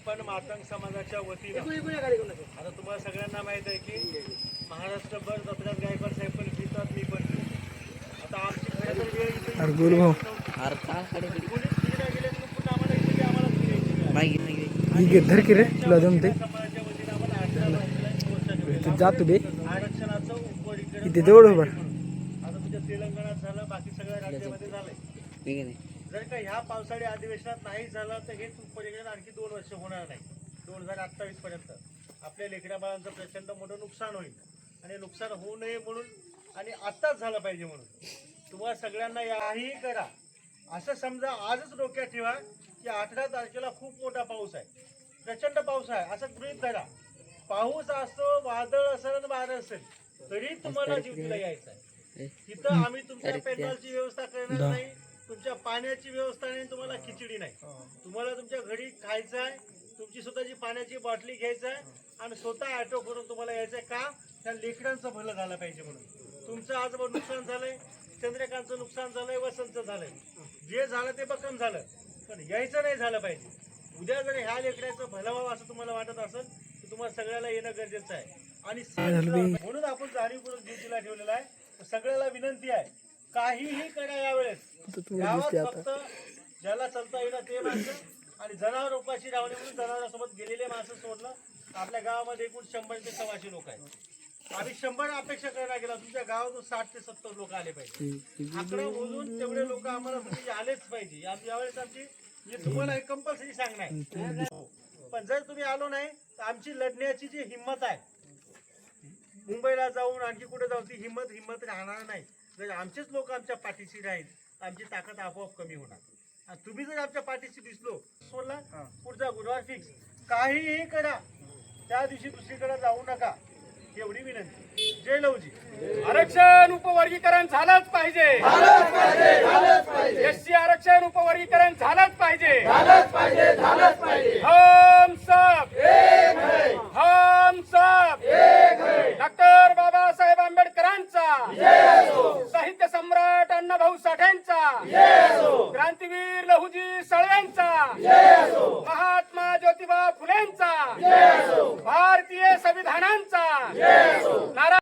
आपण मातंग समाजाच्या वतीनं आता तुम्हाला सगळ्यांना माहित आहे की महाराष्ट्रभर दत्तराज गायकवाड साहेब पण फिरतात, मी पण फिरतो. आता आमची खरं तर वेळ इथे पोलीस फिरायला गेले तर पुन्हा आम्हाला इथे आम्हाला फिरायची तुला जमते समाजाच्या वतीनं आम्हाला 18 वर्षाच्या जातो बे आरक्षणाचं उपवर्गीकरण इथे जवळ उभा. आता तुमच्या तेलंगणात झालं, बाकी सगळ्या राज्यामध्ये झालंय. जर का ह्या पावसाळी अधिवेशनात नाही झालं तर हेच उपवर्गीकरण आणखी 2 वर्ष होणार नाही. 2028 पर्यंत आपल्या लेकरा बाळांचं प्रचंड मोठं नुकसान होईल आणि नुकसान होऊ नये म्हणून आणि आत्ताच झालं पाहिजे म्हणून तुम्हाला सगळ्यांना याही करा. असं समजा आजच डोक्यात ठेवा की 18 तारखेला खूप मोठा पाऊस आहे, प्रचंड पाऊस आहे असं गृहीत धरा. पाऊस असतो, वादळ असेल, वारं असेल, तरी तुम्हाला ड्युटीला यायचं आहे. तिथं आम्ही तुमच्या पेट्रोलची व्यवस्था करणार नाही, तुमच्या पाण्याची व्यवस्था नाही, तुम्हाला खिचडी नाही. तुम्हाला तुमच्या घरी खायचं आहे, तुमची स्वतःची पाण्याची बाटली घ्यायचं आहे आणि स्वतः ऑटो करून तुम्हाला यायचं आहे. का? त्या लेकरांचं भलं झालं पाहिजे म्हणून. तुमचं आज नुकसान झालंय, चंद्रकांतचं नुकसान झालंय, वसंतचं झालंय, जे झालं ते बकम झालं, पण यायचं नाही झालं पाहिजे. उद्या जर ह्या लेकराचं भलं व्हावं असं तुम्हाला वाटत असेल तर तुम्हाला सगळ्याला येणं गरजेचं आहे. आणि म्हणून आपण जाणीवपूर्वक ड्युटीला ठेवलेला आहे. सगळ्याला विनंती आहे, काहीही करा यावेळेस गावात फक्त ज्याला चालता येणं ते माणसं आणि जनावर उपाशी रावणे म्हणून जनावरांसोबत गेलेले माणसं सोडलं. आपल्या गावामध्ये एकूण 100 ते 125 लोक आहेत. आम्ही 100 अपेक्षा करायला गेला, तुमच्या गावातून 60 ते 70 लोक आले पाहिजे. आकडा मोजून तेवढे लोक आम्हाला तुम्ही आलेच पाहिजे. यावेळेस आमची तुम्हाला कंपल्सरी सांगणार. पण जर तुम्ही आलो नाही तर आमची लढण्याची जी हिंमत आहे, मुंबईला जाऊन आणखी कुठे जाऊन, ती हिंमत राहणार नाही. जर आमचेच लोक आमच्या पाठीशी राहील, आमची ताकद आपोआप कमी होणार. आणि तुम्ही जर आमच्या पाठीशी दिसलो सोडला, पुढचा गुरुवार फिक्स. काहीही करा, त्या दिवशी दुसरीकडे जाऊ नका, एवढी विनंती. जय लवजी. आरक्षण उपवर्गीकरण झालंच पाहिजे. एससी आरक्षण उपवर्गीकरण झालंच पाहिजे. हम सब डॉक्टर बाबासाहेब आंबेडकरांचा, साहित्य सम्राट अण्णाभाऊ साठेंचा, क्रांतीवीर लहुजी साळवेंचा, महात्मा ज्योतिबा फुलेंचा, भारतीय संविधानांचा नारा